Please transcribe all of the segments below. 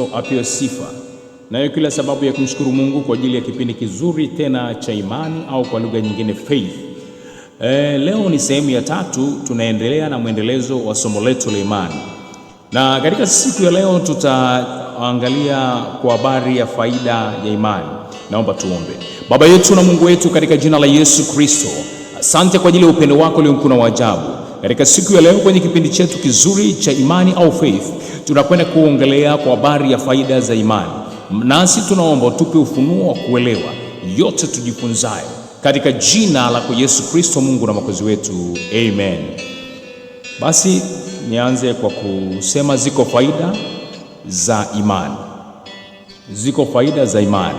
Apewe sifa. Nayo kila sababu ya kumshukuru Mungu kwa ajili ya kipindi kizuri tena cha imani, au kwa lugha nyingine faith. Leo ni sehemu ya 3, tunaendelea na mwendelezo wa somo letu la imani. Na katika siku ya leo tutaangalia kwa habari ya faida ya imani. Naomba tuombe. Baba yetu na Mungu wetu, katika jina la Yesu Kristo, asante kwa ajili ya upendo wako ulio mkuu na wa ajabu. Katika siku ya leo kwenye kipindi chetu kizuri cha imani au faith, tunakwenda kuongelea kwa habari ya faida za imani. Nasi tunaomba tupe ufunuo wa kuelewa yote tujifunzayo, katika jina la Yesu Kristo, Mungu na Mwokozi wetu, amen. Basi nianze kwa kusema ziko faida za imani. Ziko faida za imani.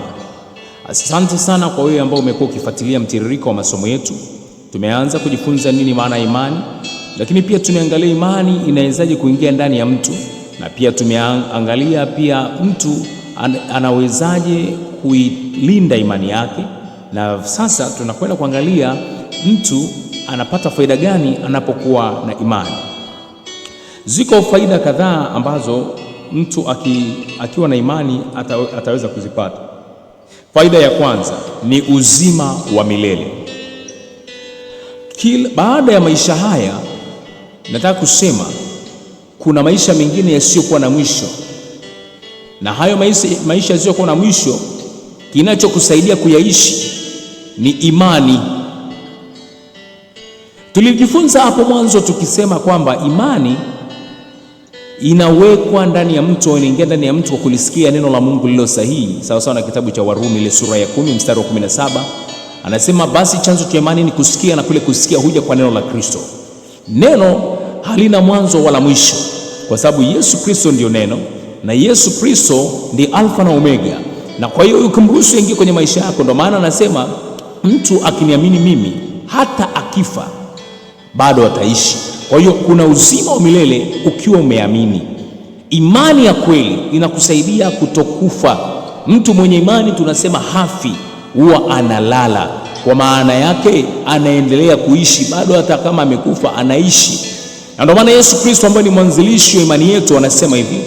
Asante sana kwa wewe ambao umekuwa ukifuatilia mtiririko wa masomo yetu. Tumeanza kujifunza nini maana ya imani, lakini pia tumeangalia imani inawezaje kuingia ndani ya mtu, na pia tumeangalia pia mtu anawezaje kuilinda imani yake, na sasa tunakwenda kuangalia mtu anapata faida gani anapokuwa na imani. Ziko faida kadhaa ambazo mtu akiwa na imani ataweza kuzipata. Faida ya kwanza ni uzima wa milele. Baada ya maisha haya, nataka kusema kuna maisha mengine yasiyokuwa na mwisho, na hayo maisha yasiyokuwa na mwisho, kinachokusaidia kuyaishi ni imani. Tulijifunza hapo mwanzo tukisema kwamba imani inawekwa ndani ya mtu, inaingia ndani ya mtu kwa kulisikia neno la Mungu lililo sahihi, sawa sawa na kitabu cha Warumi ile sura ya 10 mstari wa 17. Anasema basi chanzo cha imani ni kusikia, na kule kusikia huja kwa neno la Kristo. Neno halina mwanzo wala mwisho, kwa sababu Yesu Kristo ndio neno, na Yesu Kristo ndi Alfa na Omega. Na kwa hiyo ukimruhusu ingie kwenye maisha yako, ndio maana anasema mtu akiniamini mimi, hata akifa bado ataishi. Kwa hiyo kuna uzima wa milele ukiwa umeamini. Imani ya kweli inakusaidia kutokufa. Mtu mwenye imani tunasema hafi, huwa analala, kwa maana yake anaendelea kuishi bado, hata kama amekufa anaishi. Na ndio maana Yesu Kristo ambaye ni mwanzilishi wa imani yetu anasema hivi: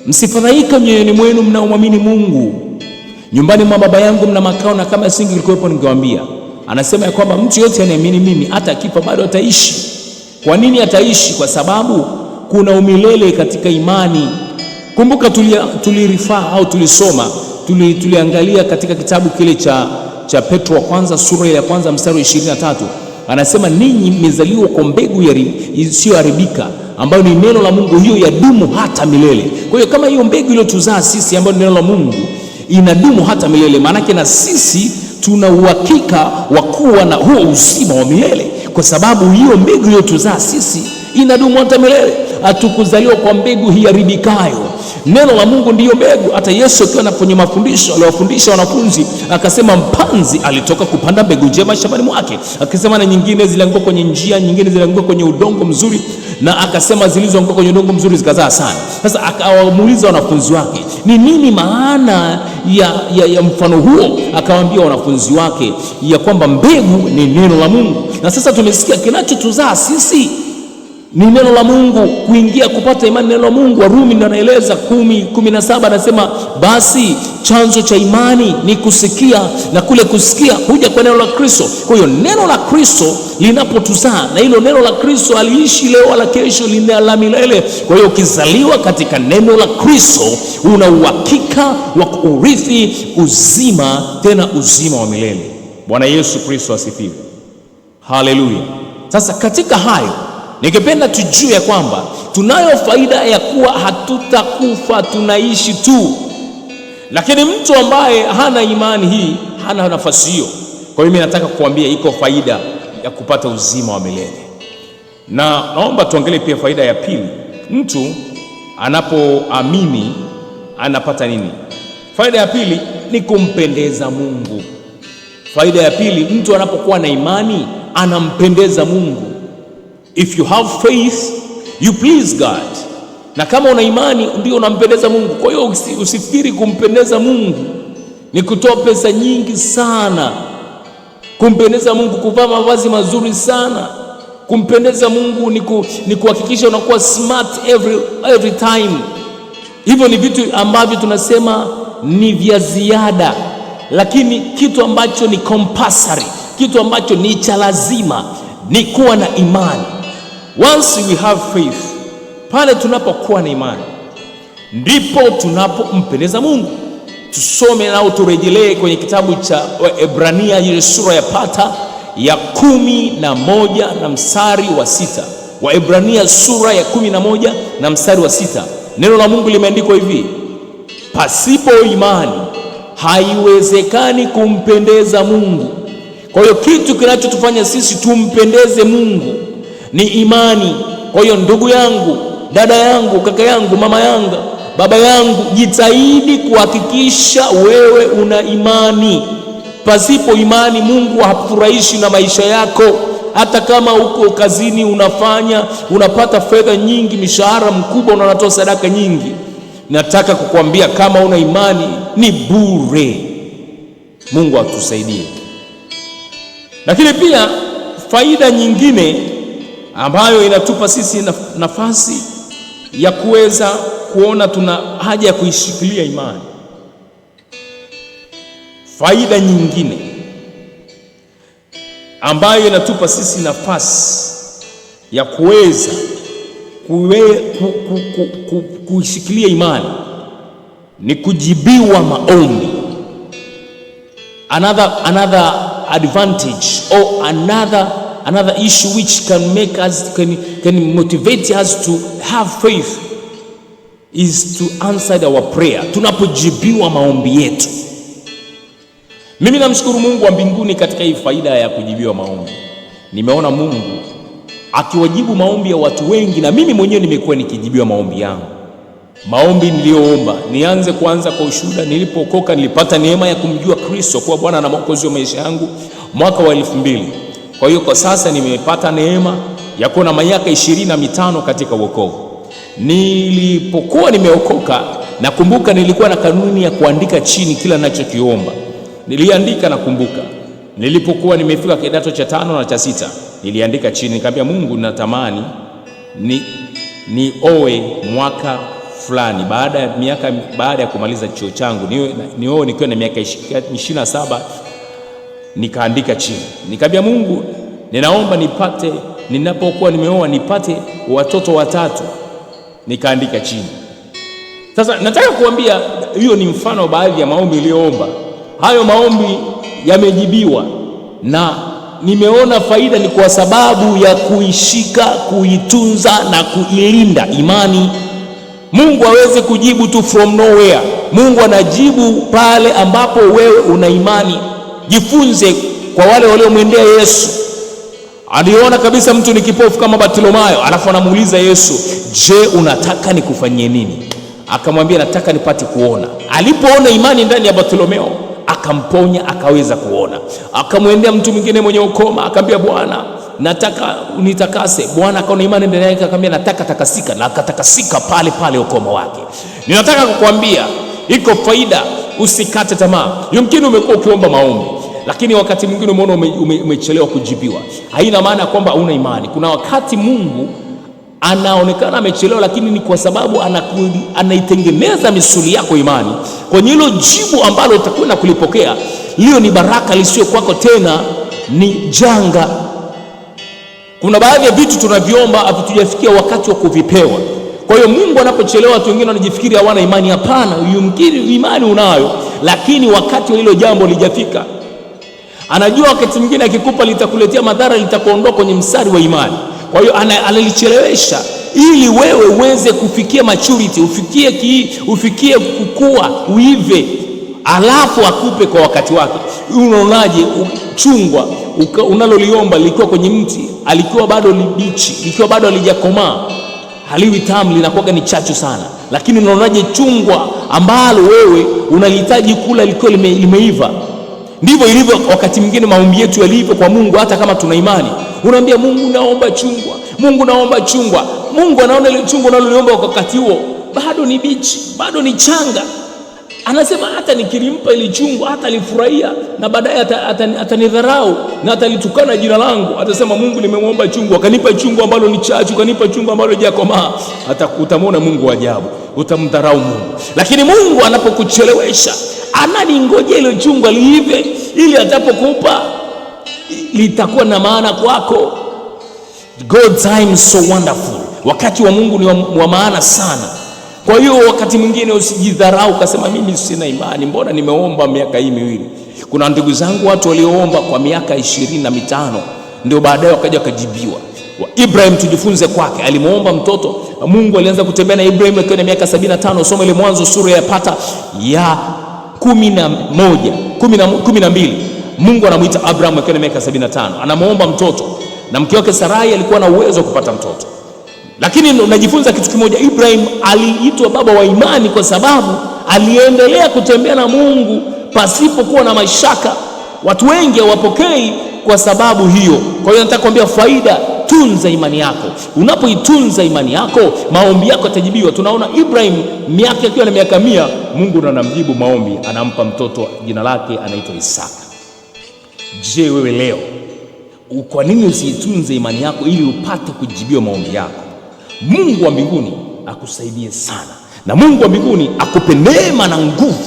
msifadhaike mioyoni mwenu mnaomwamini Mungu, nyumbani mwa Baba yangu mna makao, na kama singekuwepo ningewaambia. Anasema ya kwamba mtu yote anayeamini mimi hata akifa bado ataishi. Kwa nini ataishi? Kwa sababu kuna umilele katika imani. Kumbuka tulirifaa au tuliangalia katika kitabu kile cha Petro wa kwanza sura ya kwanza mstari wa 23. Anasema ninyi mmezaliwa kwa mbegu isiyoharibika, ambayo ni neno la Mungu, hiyo yadumu hata milele. Kwa hiyo kama hiyo mbegu iliyotuzaa sisi ambayo ni neno la Mungu inadumu hata milele, maanake na sisi tuna uhakika wa kuwa na huo uzima wa milele, kwa sababu hiyo mbegu iliyotuzaa sisi inadumu hata milele. Hatukuzaliwa kwa mbegu hiharibikayo. Neno la Mungu ndiyo mbegu. Hata Yesu akiwa anafanya mafundisho, aliwafundisha wanafunzi akasema mpanzi alitoka kupanda mbegu njema shambani mwake, akasema na nyingine zilianguka kwenye njia, nyingine zilianguka kwenye udongo mzuri, na akasema zilizoanguka kwenye udongo mzuri zikazaa sana. Sasa akawamuuliza wanafunzi wake ni nini maana ya mfano huo. Akawaambia wanafunzi wake ya kwamba mbegu ni neno la Mungu. Na sasa tumesikia kinachotuzaa sisi ni neno la Mungu. Kuingia kupata imani neno la Mungu, Warumi ndio anaeleza 10:17, anasema basi chanzo cha imani ni kusikia, na kule kusikia huja kwa neno la Kristo. Kwa hiyo neno la Kristo linapotuzaa, na hilo neno la Kristo aliishi leo wala kesho, lina la milele. Kwa hiyo ukizaliwa katika neno la Kristo una uhakika wa kurithi uzima, tena uzima wa milele. Bwana Yesu Kristo asifiwe. Haleluya. Sasa katika hayo ningependa tujue ya kwamba tunayo faida ya kuwa hatutakufa, tunaishi tu. Lakini mtu ambaye hana imani hii hana nafasi hiyo. Kwa hiyo mimi nataka kukuambia iko faida ya kupata uzima wa milele. Na naomba tuangalie pia faida ya pili. Mtu anapoamini anapata nini? Faida ya pili ni kumpendeza Mungu. Faida ya pili, mtu anapokuwa na imani anampendeza Mungu. If you have faith, you please God. Na kama una imani ndio unampendeza Mungu. Kwa hiyo usifikiri kumpendeza Mungu ni kutoa pesa nyingi sana. Kumpendeza Mungu kuvaa mavazi mazuri sana. Kumpendeza Mungu ni kuhakikisha unakuwa smart every time. Hivyo ni vitu ambavyo tunasema ni vya ziada, lakini kitu ambacho ni compulsory, kitu ambacho ni cha lazima ni kuwa na imani. Once we have faith, pale tunapokuwa na imani ndipo tunapompendeza Mungu. Tusome na turejelee kwenye kitabu cha Waebrania ile sura ya pata ya 11 na mstari wa 6. Waebrania sura ya 11 na mstari wa 6. Neno la Mungu limeandikwa hivi: pasipo imani haiwezekani kumpendeza Mungu. Kwa hiyo kitu kinachotufanya sisi tumpendeze Mungu ni imani. Kwa hiyo ndugu yangu, dada yangu, kaka yangu, mama yangu, baba yangu, jitahidi kuhakikisha wewe una imani. Pasipo imani Mungu hafurahishi na maisha yako. Hata kama uko kazini unapata fedha nyingi, mishahara mkubwa, unatoa sadaka nyingi, nataka kukuambia kama una imani ni bure. Mungu atusaidie. Lakini pia faida nyingine ambayo inatupa sisi nafasi ya kuweza kuona tuna haja ya kuishikilia imani. Faida nyingine ambayo inatupa sisi nafasi ya kuweza kuishikilia imani ni kujibiwa maombi. Another advantage or another issue which can make us can motivate us to have faith is to answer our prayer. Tunapojibiwa maombi yetu. Mimi namshukuru Mungu wa mbinguni katika hii faida ya kujibiwa maombi. Nimeona Mungu akiwajibu maombi ya watu wengi, na mimi mwenyewe nimekuwa nikijibiwa maombi yangu. Maombi niliyoomba, nianze kwanza kwa ushuhuda. Nilipookoka nilipata neema ya kumjua Kristo kuwa Bwana na Mwokozi wa maisha yangu mwaka wa 2000. Kwa hiyo kwa sasa nimepata neema ya kuwa na miaka 25 katika wokovu. Nilipokuwa nimeokoka, nakumbuka nilikuwa na kanuni ya kuandika chini kila ninachokiomba. Niliandika, nakumbuka nilipokuwa nimefika kidato cha 5 na cha 6, niliandika chini, nikamwambia Mungu, natamani nioe mwaka fulani, baada ya kumaliza chuo changu, nioe nikiwa na miaka 27. Nikaandika chini, nikamwambia Mungu, ninaomba ninapokuwa nimeoa nipate watoto 3. Nikaandika chini. Sasa nataka kuambia hiyo ni mfano baadhi ya maombi niliyoomba. Hayo maombi yamejibiwa, na nimeona faida ni kwa sababu ya kuishika, kuitunza na kuilinda imani. Mungu hawezi kujibu tu from nowhere. Mungu anajibu pale ambapo wewe una imani. Jifunze kwa wale waliomwendea Yesu. Aliona kabisa mtu ni kipofu kama Bartimayo, alafu anamuuliza Yesu, je, unataka nikufanyie nini? Akamwambia, nataka nipate kuona. Alipoona imani ndani ya Bartimayo, akamponya, akaweza kuona. Akamwendea mtu mwingine mwenye ukoma, akamwambia, Bwana, nataka unitakase. Bwana akaona imani ndani yake, akamwambia, nataka takasika, na akatakasika pale ukoma wake. Ninataka kukuambia iko faida, usikate tamaa. Yumkini umekuwa ukiomba maombi, lakini wakati mwingine umeona umechelewa kujibiwa. Haina maana kwamba una imani. Kuna wakati Mungu anaonekana amechelewa, lakini ni kwa sababu anaitengeneza misuli yako imani kwenye hilo jibu ambalo utakwenda kulipokea. Leo ni baraka, lisio kwako tena ni janga. Kuna baadhi ya vitu tunaviomba hatujafikia wakati wa kuvipewa. Kwa hiyo Mungu anapochelewa, watu wengine wanajifikiri hawana imani. Hapana, yumkini imani unayo, lakini wakati wa hilo jambo lijafika. Anajua wakati mwingine akikupa litakuletea madhara, litakuondoa kwenye mstari wa imani. Kwa hiyo analichelewesha ili wewe uweze kufikia maturity, ufikie kukua, uive, alafu akupe kwa wakati wake. Unaonaje chungwa unaloliomba likiwa kwenye mti, alikuwa bado libichi, likiwa bado halijakomaa, haliwi tamu, linakuwa ni chachu sana. Lakini unaonaje chungwa ambalo wewe unahitaji kula likiwa limeiva? Ndivyo ilivyo wakati mwingine maombi yetu yalivyo kwa Mungu. Hata kama tuna imani, unaambia Mungu, naomba chungwa, Mungu naomba chungwa. Mungu anaona ile chungwa unaloliomba wakati huo bado ni bichi, bado ni changa. Anasema hata nikilimpa ile chungu hata alifurahia, na baadaye atanidharau na atalitukana jina langu. Atasema Mungu, nimemwomba chungu akanipa chungu ambalo ni chachu, akanipa chungu ambalo hajakomaa. Utamwona Mungu wa ajabu, utamdharau Mungu. Lakini Mungu anapokuchelewesha, ananingojea ile chungu liive, ili atapokupa litakuwa na maana kwako. God time is so wonderful. Wakati wa Mungu ni wa maana sana. Kwa hiyo wakati mwingine usijidharau ukasema mimi sina imani, mbona nimeomba miaka hii miwili. Kuna ndugu zangu watu walioomba kwa miaka 25 ndio baadaye wakaja wakajibiwa. Ibrahim tujifunze kwake, alimuomba mtoto, Mungu alianza kutembea na Ibrahim akiwa na miaka 75. Soma ile Mwanzo sura ya 12. Mungu anamuita Abraham akiwa na miaka 75, anamuomba mtoto, na mke wake Sarai alikuwa na uwezo wa kupata mtoto. Lakini unajifunza kitu kimoja, Ibrahim aliitwa baba wa imani kwa sababu aliendelea kutembea na Mungu pasipokuwa na mashaka. Watu wengi hawapokei kwa sababu hiyo. Kwa hiyo nataka kuambia faida, tunza imani yako. Unapoitunza imani yako, maombi yako yatajibiwa. Tunaona Ibrahim miaka akiwa na miaka 100, Mungu anamjibu maombi, anampa mtoto, jina lake anaitwa Isaka. Je, wewe leo kwa nini usiitunze imani yako ili upate kujibiwa maombi yako? Mungu wa mbinguni akusaidie sana, na Mungu wa mbinguni akupe neema na nguvu.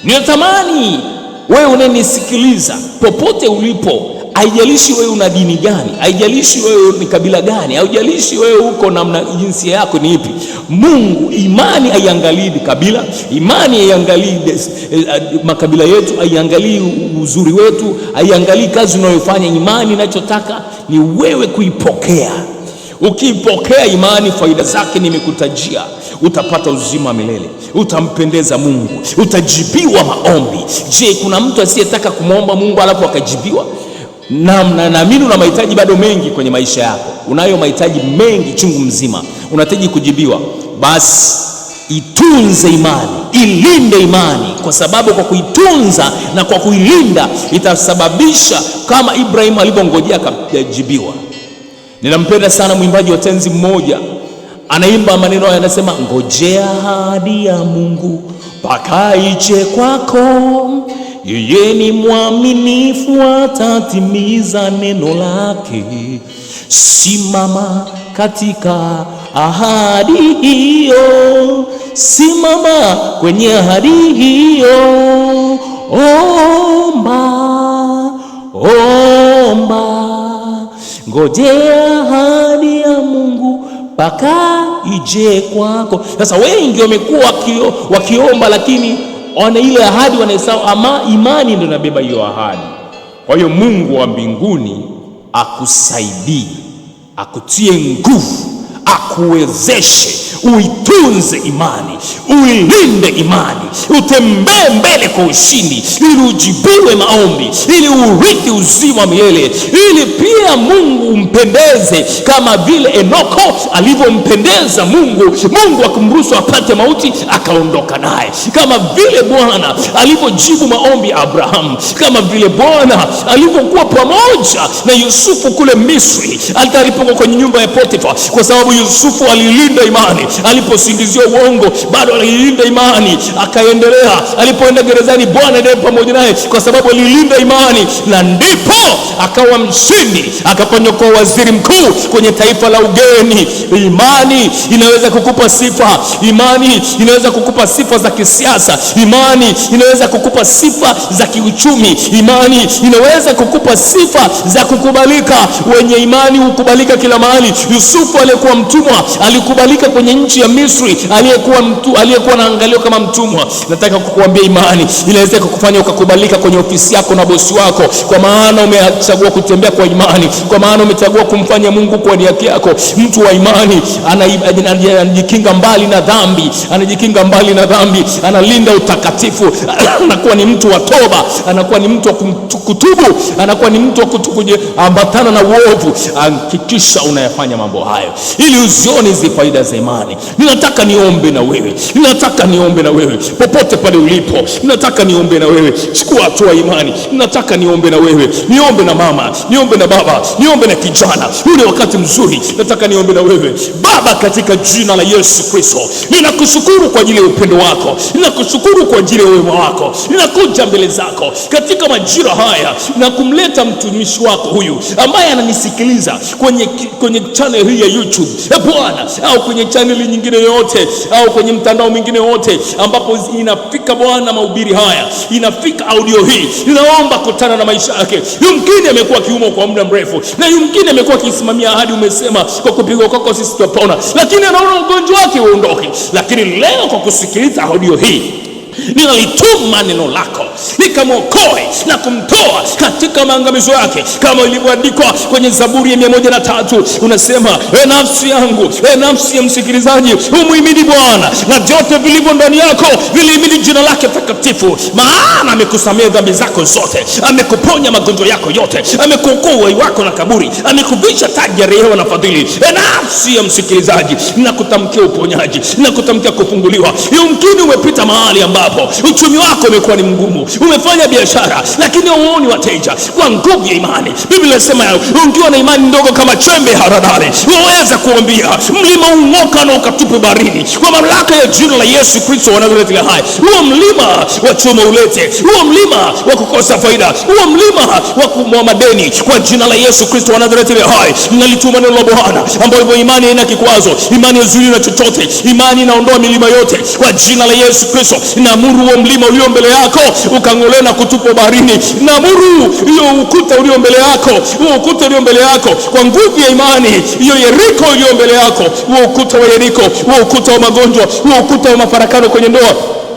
Ninatamani wewe unanisikiliza popote ulipo, haijalishi wewe una dini gani, haijalishi wewe ni kabila gani, haijalishi wewe uko namna jinsia yako ni ipi. Mungu, imani haiangalii kabila, imani haiangalii makabila yetu, haiangalii uzuri wetu, haiangalii kazi unayofanya. Imani inachotaka ni wewe kuipokea. Ukipokea imani, faida zake nimekutajia. Utapata uzima milele, utampendeza Mungu, utajibiwa maombi. Je, kuna mtu asiyetaka kumwomba Mungu alafu akajibiwa? Naamini una mahitaji bado mengi kwenye maisha yako. Unayo mahitaji mengi chungu mzima, unahitaji kujibiwa. Basi itunze imani, ilinde imani, kwa sababu kwa kuitunza na kwa kuilinda itasababisha kama Ibrahim alivyongojea akajibiwa. Ninampenda sana mwimbaji wa tenzi mmoja, anaimba maneno haya, anasema ngojea ahadi ya Mungu mpaka ije kwako, yeye ni mwaminifu atatimiza neno lake. Simama katika ahadi hiyo, simama kwenye ahadi hiyo. Omba, ngojea ahadi ya Mungu mpaka ije kwako. Sasa wengi wamekuwa wakiomba, lakini wana ile ahadi wanaisahau, ama imani ndio inabeba hiyo ahadi. Kwa hiyo Mungu wa mbinguni akusaidie, akutie nguvu, akuwezeshe uitunze imani, uilinde imani, utembee mbele kwa ushindi, ili ujibiwe maombi, ili urithi uzima milele, ili pia Mungu umpendeze kama vile Enoko alivyompendeza Mungu. Mungu akamruhusu apate mauti akaondoka naye, kama vile Bwana alivyojibu maombi ya Abraham, kama vile Bwana alivyokuwa pamoja na Yusufu kule Misri alipokuwa kwenye nyumba ya Potifa, kwa sababu Yusufu alilinda imani. Aliposingiziwa uongo bado alilinda imani, akaendelea. Alipoenda gerezani, Bwana ndiye pamoja naye kwa sababu alilinda imani, na ndipo akawa mshindi, akafanywa kuwa waziri mkuu kwenye taifa la ugeni. Imani inaweza kukupa sifa, imani inaweza kukupa sifa za kisiasa, imani inaweza kukupa sifa za kiuchumi, imani inaweza kukupa sifa za kukubalika. Wenye imani hukubalika kila mahali. Yusufu aliyekuwa mtumwa alikubalika kwenye nchi ya Misri, aliyekuwa anaangaliwa kama mtumwa. Nataka kukuambia imani inaweza kukufanya ukakubalika kwenye ofisi yako na bosi wako, kwa maana umechagua kutembea kwa imani, kwa maana umechagua kumfanya Mungu kwa nia yako. Mtu wa imani anajikinga mbali na dhambi, anajikinga mbali na dhambi, analinda utakatifu, anakuwa ni mtu wa toba, anakuwa ni mtu wa kutubu, anakuwa ni mtu wa kuambatana na uovu. Hakikisha unayafanya mambo hayo ili uzione hizi faida za imani. Ninataka niombe na wewe, ninataka niombe na wewe popote pale ulipo, ninataka niombe na wewe. Chukua hatua imani. Ninataka niombe na wewe, niombe na mama, niombe na baba, niombe na kijana. Huu ni wakati mzuri, nataka niombe na wewe. Baba Baba, katika jina la Yesu Kristo, ninakushukuru kwa ajili ya upendo wako, ninakushukuru kwa ajili ya wema wako. Ninakuja mbele zako katika majira haya na kumleta mtumishi wako huyu ambaye ananisikiliza kwenye channel hii ya YouTube, Bwana, au kwenye channel nyingine yote, au kwenye mtandao mwingine wote ambapo inafika Bwana mahubiri haya, inafika audio hii. Ninaomba kutana na maisha yake. Yumkini amekuwa kiumo kwa muda mrefu, na yumkini amekuwa akisimamia ahadi umesema kwa kupigwa kwako sisi tutapona, lakini anaona ugonjwa wake uondoke. Lakini leo kwa kusikiliza audio hii, ninalituma neno lako likamwokoe na kumtoa katika maangamizo yake, kama ilivyoandikwa kwenye Zaburi ya 103. Unasema, nafsi yangu, nafsi ya msikilizaji, umuhimidi Bwana, na vyote vilivyo ndani yako vilihimidi jina lake takatifu. Maana amekusamehe dhambi zako zote, amekuponya magonjwa yako yote, amekuokoa uhai wako na kaburi, amekuvisha taji ya rehema na fadhili. Nafsi ya msikilizaji, ninakutamkia uponyaji, ninakutamkia kufunguliwa. Yumkini umepita mahali ambapo uchumi wako umekuwa ni mgumu, umefanya biashara lakini huoni wateja. Kwa nguvu ya imani, Biblia inasema ukiwa na imani ndogo kama chembe haradali, waweza kuambia mlima ung'oka na ukatupe baharini. Kwa mamlaka ya jina la Yesu Kristo wa Nazareti aliye hai, huo mlima wa chuma ulete, huo mlima wa kukosa faida, huo mlima wa madeni, kwa jina la Yesu Kristo wa Nazareti aliye hai, nalituma neno la Bwana ambapo imani haina kikwazo, imani haizuii na chochote, imani inaondoa milima yote. Kwa jina la Yesu Kristo, naamuru huo mlima ulio mbele yako ukang'olewe na kutupwa baharini. Naamuru hiyo ukuta ulio mbele yako, huo ukuta ulio mbele yako, kwa nguvu ya imani, hiyo Yeriko ulio mbele yako, huo ukuta wa Yeriko, huo ukuta wa magonjwa, huo ukuta wa mafarakano kwenye ndoa,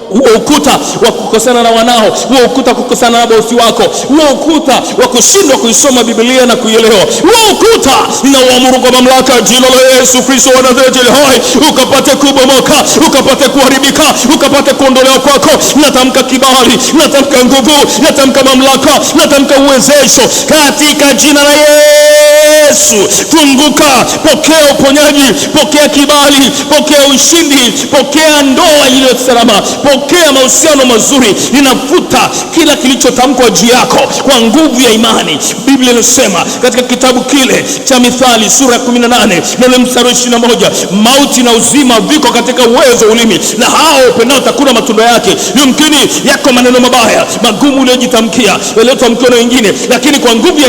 huo ukuta wa kukosana na wanao, huo ukuta wa kukosana na bosi wako, huo ukuta wa kushindwa kuisoma Biblia na kuielewa, huo ukuta ninaamuru kwa mamlaka ya jina la Yesu Kristo wa Nazareti hai, ukapate kubomoka, ukapate kuharibika, ukapate kuondolewa kwako. Natamka kibali, natamka nguvu, natamka mamlaka, natamka uwezesho katika jina la Yesu. Funguka, pokea uponyaji, pokea kibali, pokea ushindi, pokea ndoa iliyo salama, pokea mahusiano mazuri. Ninafuta kila kilichotamkwa juu yako kwa nguvu ya imani. Biblia inasema katika kitabu kile cha Mithali sura ya 18 na mstari 21, mauti na uzima viko katika uwezo wa ulimi, na hao upendao utakula matunda yake. Yumkini yako maneno mabaya magumu uliyojitamkia, yaliyotamkiwa na wengine, lakini kwa nguvu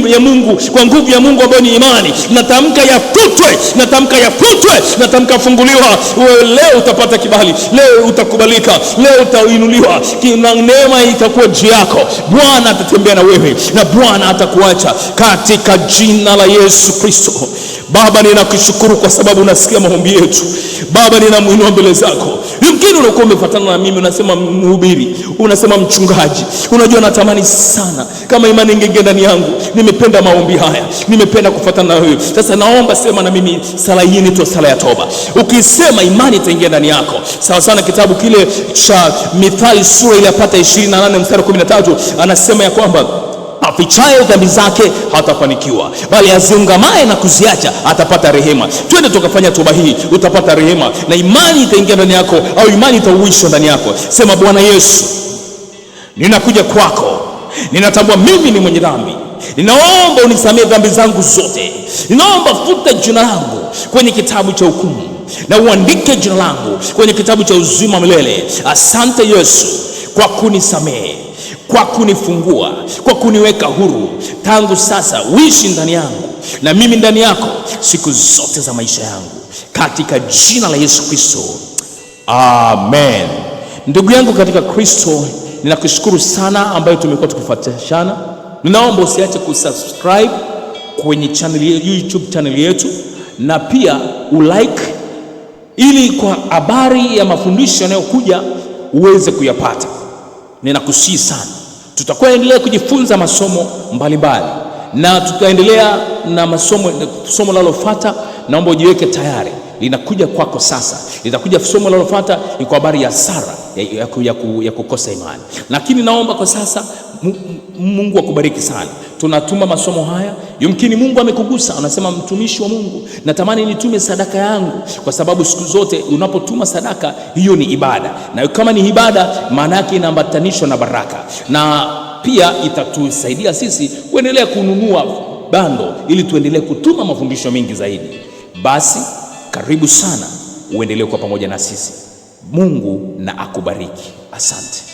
ya Mungu, kwa nguvu ya Mungu ambayo ni imani, natamka yafutwe, natamka yafutwe, natamka funguliwa. Wewe leo utapata kibali, leo utakubalika, leo utainuliwa, na neema itakuwa juu yako. Bwana atatembea na wewe na Bwana atakuacha katika jina la Yesu Kristo. Baba, ninakushukuru kwa sababu unasikia maombi yetu. Baba, ninamuinua mbele zako. Yumkini unakuwa umefuatana na mimi, unasema mhubiri, unasema mchungaji, unajua natamani sana kama imani ingeingia ndani yangu. Nimependa maombi haya, nimependa kufuatana na wewe. Sasa naomba sema na mimi sala hii, inaitwa sala ya toba. Ukisema imani itaingia ndani yako. Sawa sana kitabu kile cha Mithali sura ile yapata 28 mstari 13, anasema ya kwamba afichaye dhambi zake hatafanikiwa, bali aziungamaye na kuziacha atapata rehema. Twende tukafanya toba hii, utapata rehema na imani itaingia ndani yako, au imani itauishwa ndani yako. Sema, Bwana Yesu, ninakuja kwako, ninatambua mimi ni mwenye dhambi. Ninaomba unisamehe dhambi zangu zote. Ninaomba futa jina langu kwenye kitabu cha hukumu na uandike jina langu kwenye kitabu cha uzima milele. Asante Yesu kwa kunisamehe, kwa kunifungua, kwa kuniweka huru. Tangu sasa uishi ndani yangu na mimi ndani yako siku zote za maisha yangu, katika jina la Yesu Kristo, amen. Ndugu yangu katika Kristo, ninakushukuru sana ambayo tumekuwa tukifuatana. Ninaomba usiache kusubscribe kwenye YouTube channel yetu, na pia ulike, ili kwa habari ya mafundisho yanayokuja uweze kuyapata. Ninakusihi sana. Tutakuwa endelea kujifunza masomo mbalimbali, na tutaendelea na somo linalofuata. Naomba ujiweke tayari, linakuja kwako sasa. Litakuja somo linalofuata ni kwa habari ya Sara ya kukosa imani. Lakini naomba kwa sasa Mungu akubariki sana. Tunatuma masomo haya, yumkini Mungu amekugusa, anasema mtumishi wa Mungu, natamani nitume sadaka yangu, kwa sababu siku zote unapotuma sadaka hiyo ni ibada, na kama ni ibada maana yake inaambatanishwa na baraka, na pia itatusaidia sisi kuendelea kununua bando ili tuendelee kutuma mafundisho mengi zaidi. Basi Karibu sana uendelee kuwa pamoja na sisi. Mungu na akubariki. Asante.